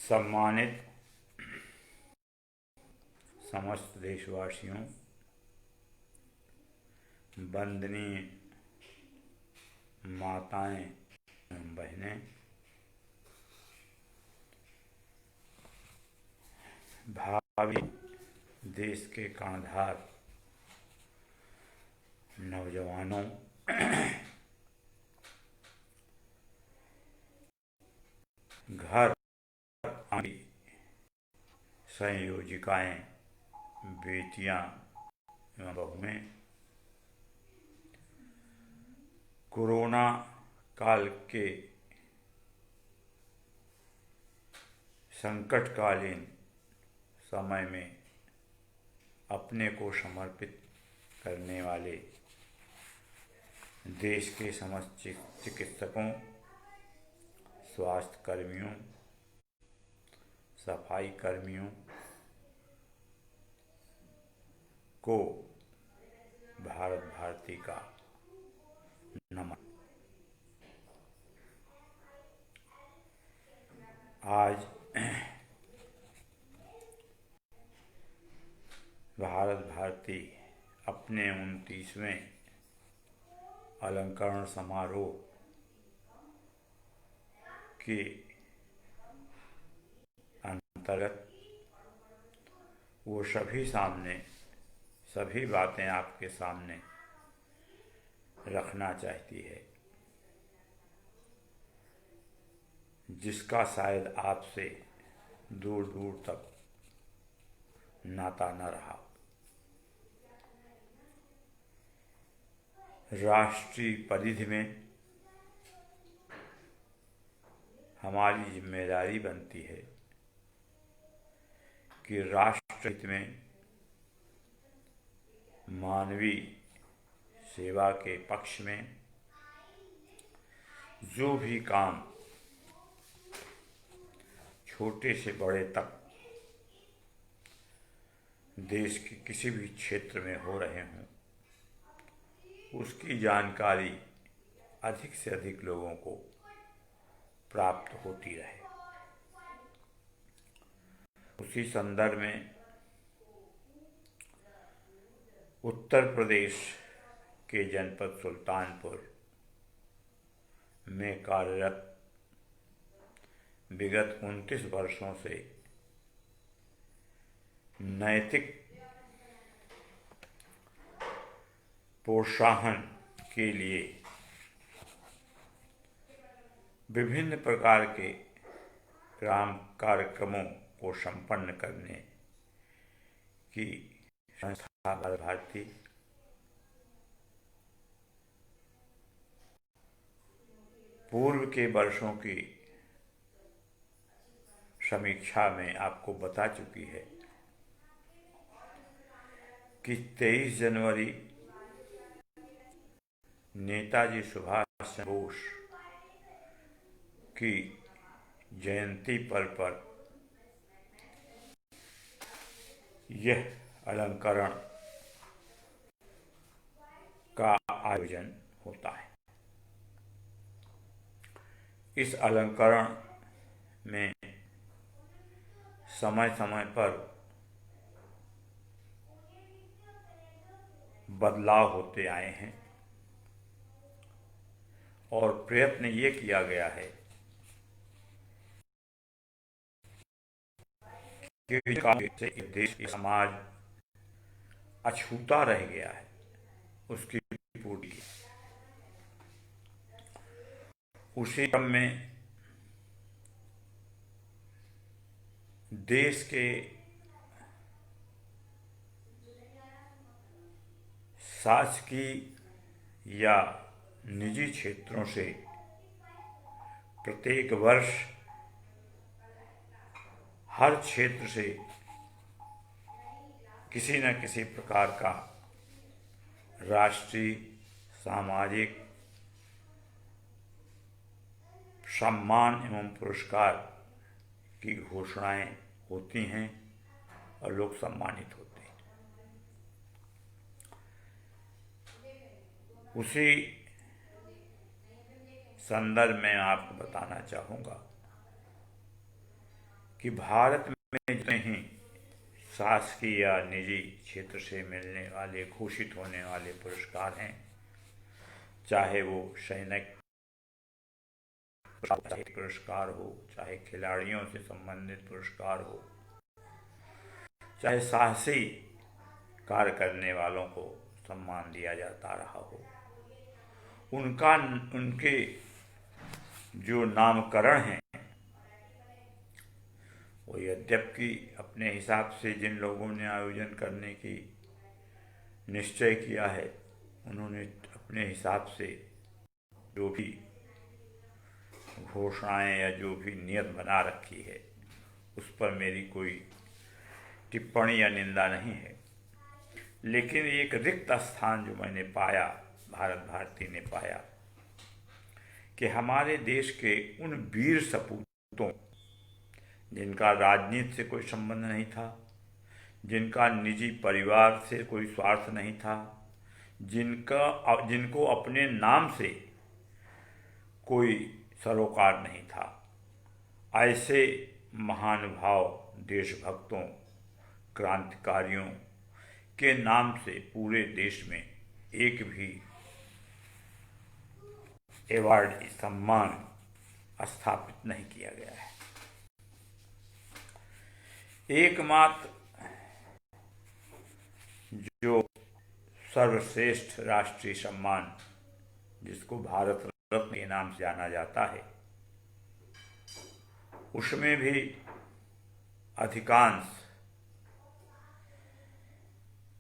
सम्मानित समस्त देशवासियों, वंदनीय माताएं एवं बहनें, भावी देश के कर्णधार नौजवानों, घर आने संयोजिकाएं, बेटियां एवं बहुएं, कोरोना काल के संकटकालीन समय में अपने को समर्पित करने वाले देश के समस्त चिकित्सकों, स्वास्थ्य कर्मियों, सफाई कर्मियों को भारत भारती का नमन। आज भारत भारती अपने 29वें अलंकरण समारोह के अंतर्गत वो सभी बातें आपके सामने रखना चाहती है जिसका शायद आपसे दूर दूर तक नाता न रहा। राष्ट्रीय परिधि में हमारी जिम्मेदारी बनती है कि राष्ट्र हित में मानवीय सेवा के पक्ष में जो भी काम छोटे से बड़े तक देश के किसी भी क्षेत्र में हो रहे हों, उसकी जानकारी अधिक से अधिक लोगों को प्राप्त होती रहे। उसी संदर्भ में उत्तर प्रदेश के जनपद सुल्तानपुर में कार्यरत विगत 29 वर्षों से नैतिक प्रोत्साहन के लिए विभिन्न प्रकार के ग्राम कार्यक्रमों को संपन्न करने की संस्था भारत भारती पूर्व के वर्षों की समीक्षा में आपको बता चुकी है कि 23 जनवरी नेताजी सुभाष चंद्र बोस की जयंती पर यह अलंकरण का आयोजन होता है। इस अलंकरण में समय समय पर बदलाव होते आए हैं और प्रयत्न ये किया गया है कि देश समाज अछूता रह गया है उसकी पूर्ति। उसी क्रम में देश के शासकीय या निजी क्षेत्रों से प्रत्येक वर्ष हर क्षेत्र से किसी न किसी प्रकार का राष्ट्रीय सामाजिक सम्मान एवं पुरस्कार की घोषणाएं होती हैं और लोग सम्मानित होते हैं। उसी संदर्भ में आपको बताना चाहूँगा कि भारत में जितने ही शासकीय या निजी क्षेत्र से मिलने वाले घोषित होने वाले पुरस्कार हैं, चाहे वो सैनिक पुरस्कार हो, चाहे खिलाड़ियों से संबंधित पुरस्कार हो, चाहे साहसी कार्य करने वालों को सम्मान दिया जाता रहा हो, उनके जो नामकरण हैं वो यद्यपि अपने हिसाब से जिन लोगों ने आयोजन करने की निश्चय किया है, उन्होंने अपने हिसाब से जो भी घोषणाएं या जो भी नियत बना रखी है, उस पर मेरी कोई टिप्पणी या निंदा नहीं है। लेकिन एक रिक्त स्थान जो मैंने पाया, भारत भारती ने पाया, कि हमारे देश के उन वीर सपूतों जिनका राजनीति से कोई संबंध नहीं था, जिनका निजी परिवार से कोई स्वार्थ नहीं था, जिनको अपने नाम से कोई सरोकार नहीं था, ऐसे महानुभाव देशभक्तों, क्रांतिकारियों के नाम से पूरे देश में एक भी अवार्ड, सम्मान स्थापित नहीं किया गया है। एकमात्र जो सर्वश्रेष्ठ राष्ट्रीय सम्मान जिसको भारत रत्न के नाम से जाना जाता है, उसमें भी अधिकांश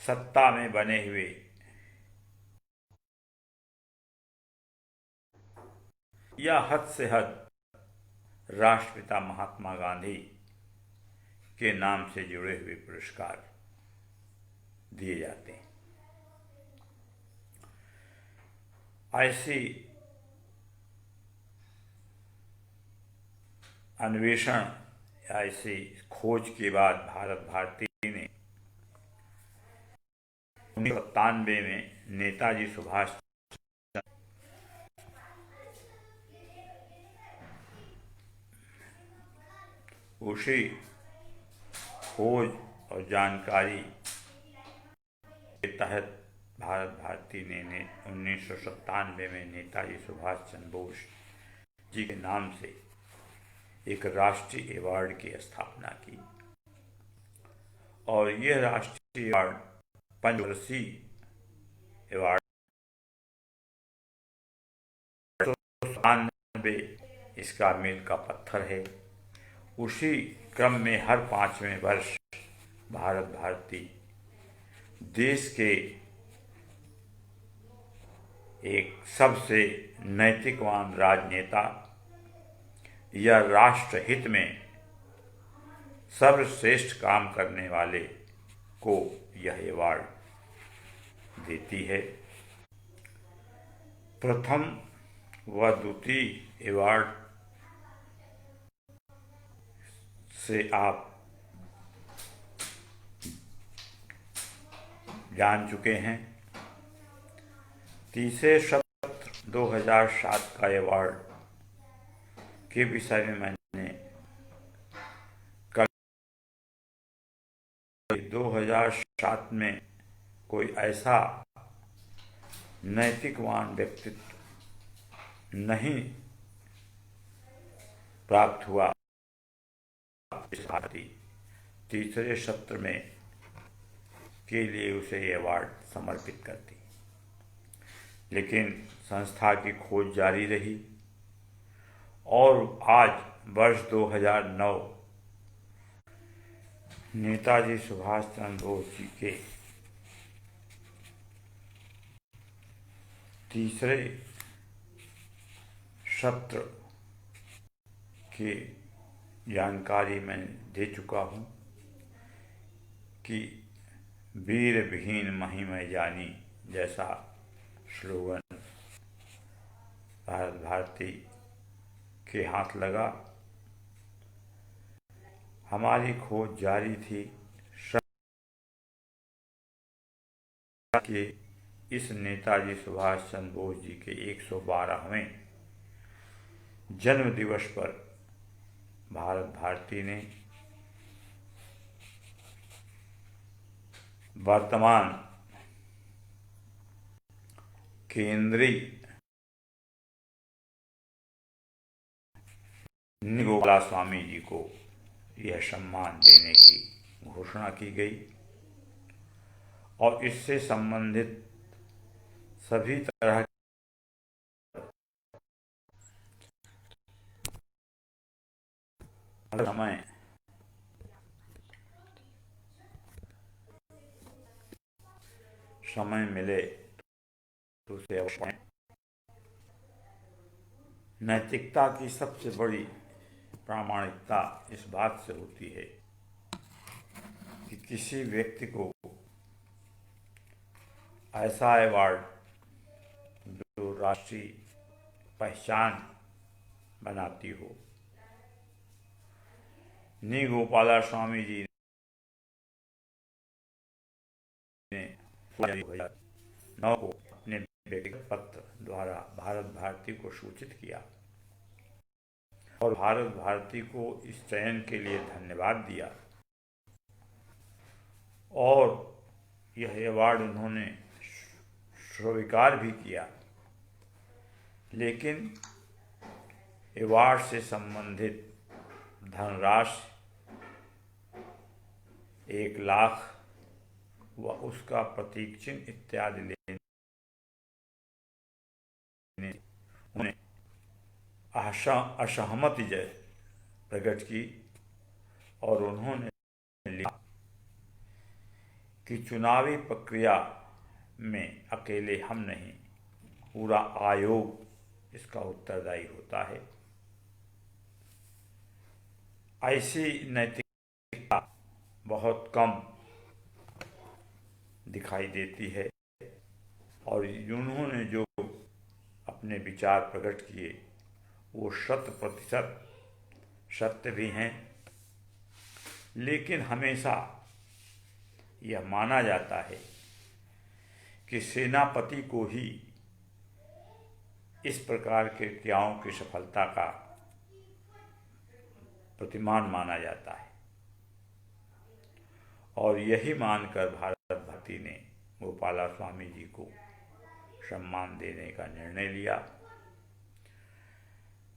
सत्ता में बने हुए या हद से हद राष्ट्रपिता महात्मा गांधी के नाम से जुड़े हुए पुरस्कार दिए जाते हैं। ऐसी अन्वेषण या ऐसी खोज के बाद भारत भारती ने 1997 में नेताजी सुभाष उसी खोज और जानकारी के तहत भारत भारती ने 1997 में नेताजी सुभाष चंद्र बोस जी के नाम से एक राष्ट्रीय अवार्ड की स्थापना की, और यह राष्ट्रीय अवार्ड पंचवर्षीय अवार्ड इसका मील का पत्थर है। उसी क्रम में हर 5वें वर्ष भारत भारती देश के एक सबसे नैतिकवान राजनेता या राष्ट्र हित में सर्वश्रेष्ठ काम करने वाले को यह अवार्ड देती है। प्रथम व द्वितीय अवार्ड से आप जान चुके हैं। तीसरे सत्र 2007 का अवार्ड के विषय में मैंने कल 2007 में कोई ऐसा नैतिकवान व्यक्तित्व नहीं प्राप्त हुआ तीसरे सत्र में के लिए उसे अवार्ड समर्पित करती। लेकिन संस्था की खोज जारी रही और आज वर्ष 2009 नेताजी सुभाष चंद्र बोस जी के तीसरे सत्र की जानकारी मैं दे चुका हूँ कि वीर विहीन महिमा जानी जैसा स्लोगन भारत भारती के हाथ लगा। हमारी खोज जारी थी कि इस नेताजी सुभाष चंद्र बोस जी के 112वें जन्म दिवस पर भारत भारती ने वर्तमान केंद्रीय गोपाला स्वामी जी को यह सम्मान देने की घोषणा की गई और इससे संबंधित सभी तरह समय मिले तो उसे अवश्य। नैतिकता की सबसे बड़ी प्रामाणिकता इस बात से होती है कि किसी व्यक्ति को ऐसा अवार्ड जो राष्ट्रीय पहचान बनाती हो। नी गोपाला स्वामी जी ने 2009 को अपने व्यक्तिगत पत्र द्वारा भारत भारती को सूचित किया और भारत भारती को इस चयन के लिए धन्यवाद दिया और यह अवार्ड उन्होंने स्वीकार भी किया, लेकिन अवार्ड से संबंधित धनराशि 1 लाख व उसका प्रतीक चिन्ह इत्यादि लेने उन्हें असहमति प्रकट की और उन्होंने लिखा कि चुनावी प्रक्रिया में अकेले हम नहीं, पूरा आयोग इसका उत्तरदायी होता है। ऐसी नैतिकता बहुत कम दिखाई देती है और उन्होंने जो अपने विचार प्रकट किए वो 100% सत्य भी हैं, लेकिन हमेशा यह माना जाता है कि सेनापति को ही इस प्रकार के क्रियाओं की सफलता का प्रतिमान माना जाता है और यही मानकर भारत भारती ने गोपाला स्वामी जी को सम्मान देने का निर्णय लिया।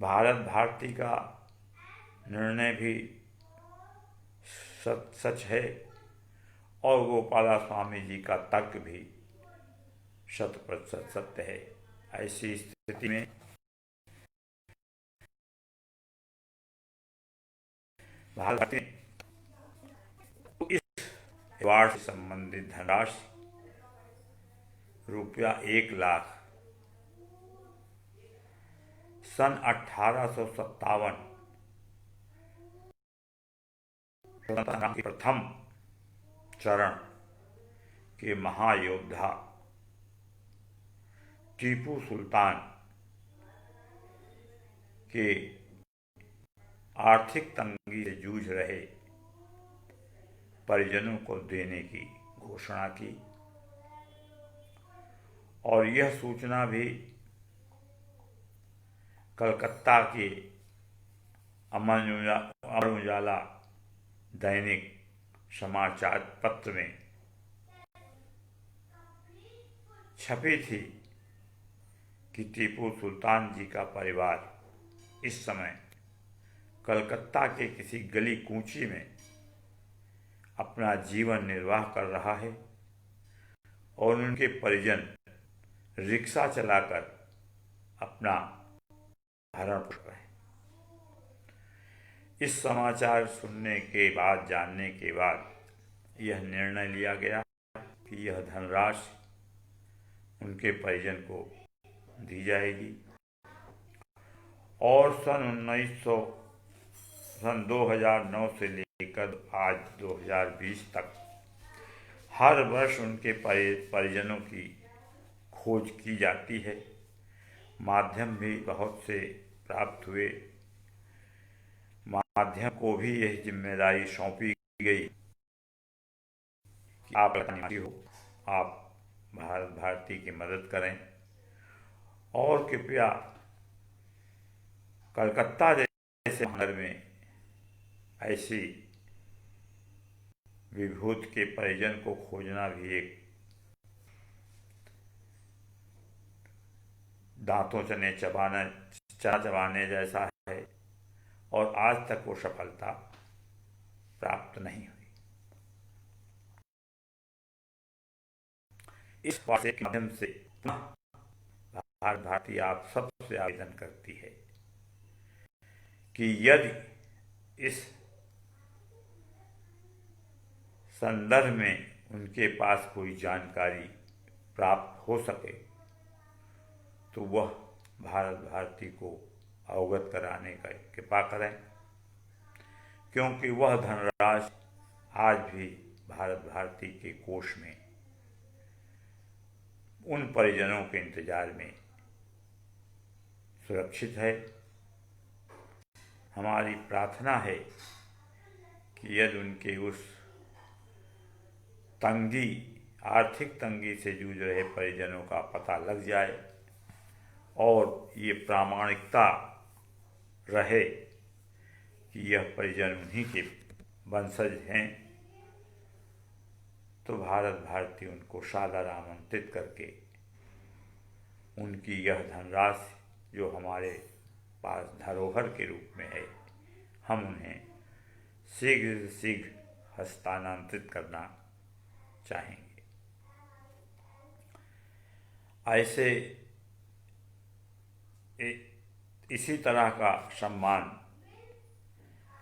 भारत भारती का निर्णय भी सच है और गोपाला स्वामी जी का तर्क भी 100% सत्य है। ऐसी स्थिति में भारत भारती ने इस अवार्ड से संबंधित धनराशि रुपया 1 लाख सन 1857 के प्रथम चरण के महायोद्धा टीपू सुल्तान के आर्थिक तंगी से जूझ रहे परिजनों को देने की घोषणा की और यह सूचना भी कलकत्ता के अमर उजाला दैनिक समाचार पत्र में छपी थी कि टीपू सुल्तान जी का परिवार इस समय कलकत्ता के किसी गली कूची में अपना जीवन निर्वाह कर रहा है और उनके परिजन रिक्शा चलाकर अपना भरण पोष रहे। इस समाचार सुनने के बाद, जानने के बाद यह निर्णय लिया गया कि यह धनराशि उनके परिजन को दी जाएगी और सन 2009 से लेकर आज 2020 तक हर वर्ष उनके परिजनों की खोज की जाती है। माध्यम भी बहुत से प्राप्त हुए। माध्यम को भी यह जिम्मेदारी सौंपी गई कि आप भारत भारती की मदद करें और कृपया कलकत्ता जैसे शहर में ऐसी विभूत के परिजन को खोजना भी एक दांतों चना चबाने जैसा है और आज तक वो सफलता प्राप्त नहीं हुई। इस बात के माध्यम से भारत भारती आप सबसे आवेदन करती है कि यदि इस संदर्भ में उनके पास कोई जानकारी प्राप्त हो सके तो वह भारत भारती को अवगत कराने का कृपा करें, क्योंकि वह धनराशि आज भी भारत भारती के कोष में उन परिजनों के इंतजार में सुरक्षित है। हमारी प्रार्थना है कि यदि उनके उस आर्थिक तंगी से जूझ रहे परिजनों का पता लग जाए और ये प्रामाणिकता रहे कि यह परिजन उन्हीं के वंशज हैं, तो भारत भारती उनको सादर आमंत्रित करके उनकी यह धनराशि जो हमारे पास धरोहर के रूप में है, हम उन्हें शीघ्र से शीघ्र हस्तांतरित करना चाहेंगे। ऐसे इसी तरह का सम्मान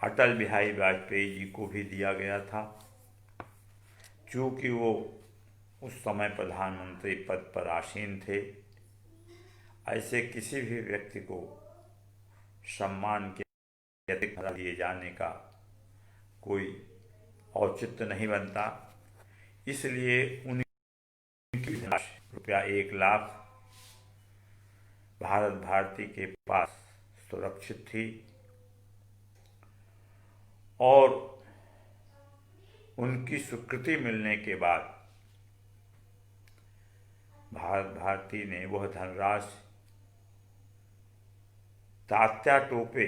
अटल बिहारी वाजपेयी जी को भी दिया गया था। चूँकि वो उस समय प्रधानमंत्री पद पर आसीन थे, ऐसे किसी भी व्यक्ति को सम्मान के अतिरिक्त दिए जाने का कोई औचित्य नहीं बनता। इसलिए उनकी रुपया 1 लाख भारत भारती के पास सुरक्षित थी और उनकी स्वीकृति मिलने के बाद भारत भारती ने वह धनराशि तात्या टोपे,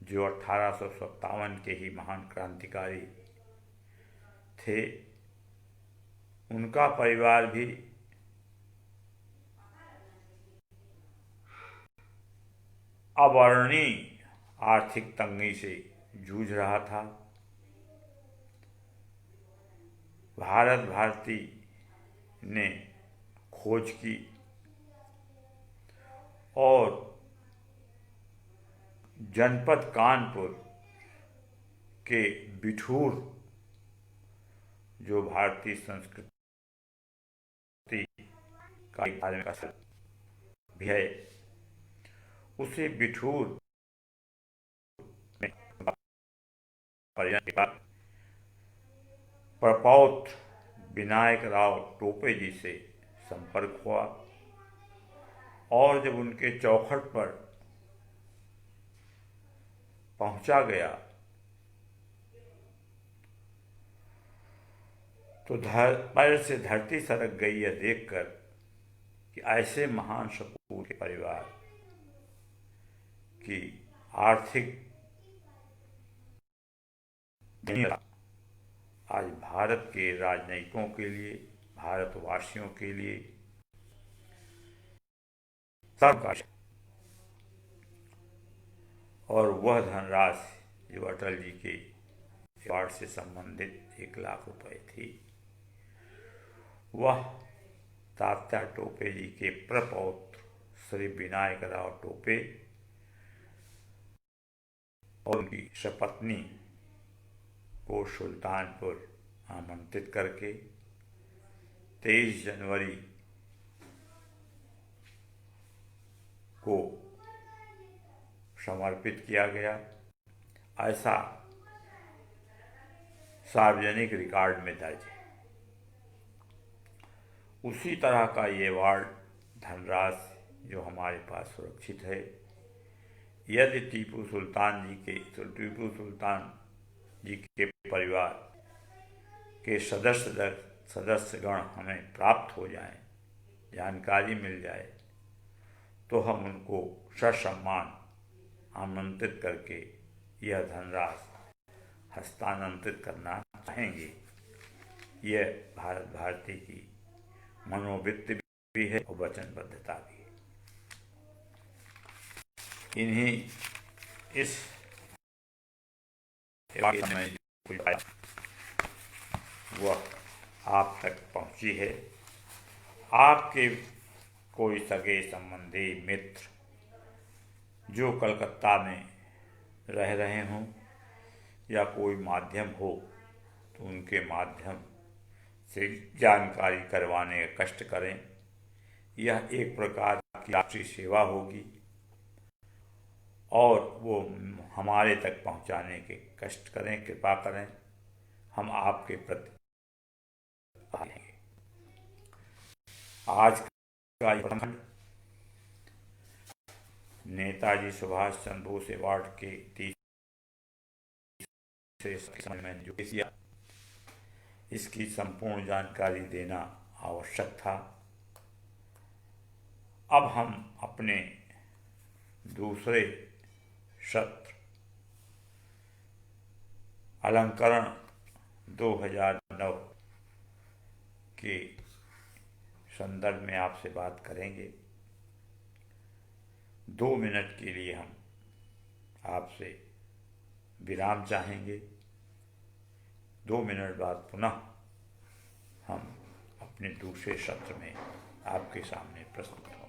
जो 1857 के ही महान क्रांतिकारी थे, उनका परिवार भी अवर्णनीय आर्थिक तंगी से जूझ रहा था। भारत भारती ने खोज की और जनपद कानपुर के बिठूर, जो भारतीय संस्कृति का एक धार्मिक भी है, उसे बिठूर में प्रपौत्र विनायक राव टोपे जी से संपर्क हुआ और जब उनके चौखट पर पहुंचा गया तो पैर से धरती सरक गई यह देखकर कि ऐसे महान सपूत के परिवार की आर्थिक आज भारत के राजनयिकों के लिए, भारतवासियों के लिए सबका, और वह धनराशि जो अटल जी के अवार्ड से संबंधित 1 लाख रुपए थी, वह तात्या टोपे जी के प्रपौत्र श्री विनायक राव टोपे और उनकी सपत्नी को सुल्तानपुर आमंत्रित करके 23 जनवरी को समर्पित किया गया। ऐसा सार्वजनिक रिकॉर्ड में दर्ज है। उसी तरह का ये अवार्ड धनराशि जो हमारे पास सुरक्षित है, यदि टीपू सुल्तान जी के परिवार के सदस्यगण हमें प्राप्त हो जाएं, जानकारी मिल जाए, तो हम उनको ससम्मान आमंत्रित करके यह धनराशि हस्तांतरित करना चाहेंगे। यह भारत भारती की मनोवृत्ति भी है और वचनबद्धता भी है। इन्हीं इस वह आप तक पहुंची है। आपके कोई सगे संबंधी मित्र जो कलकत्ता में रह रहे हों या कोई माध्यम हो तो उनके माध्यम से जानकारी करवाने का कष्ट करें। यह एक प्रकार की राष्ट्रीय सेवा होगी और वो हमारे तक पहुंचाने के कष्ट करें, कृपा करें। हम आपके प्रति आज का प्रखंड नेताजी सुभाष चंद्र बोस अवार्ड के तीसरे में जो किया, इसकी संपूर्ण जानकारी देना आवश्यक था। अब हम अपने दूसरे सत्र अलंकरण 2009 के संदर्भ में आपसे बात करेंगे। 2 मिनट के लिए हम आपसे विराम चाहेंगे। 2 मिनट बाद पुनः हम अपने दूसरे सत्र में आपके सामने प्रस्तुत होंगे।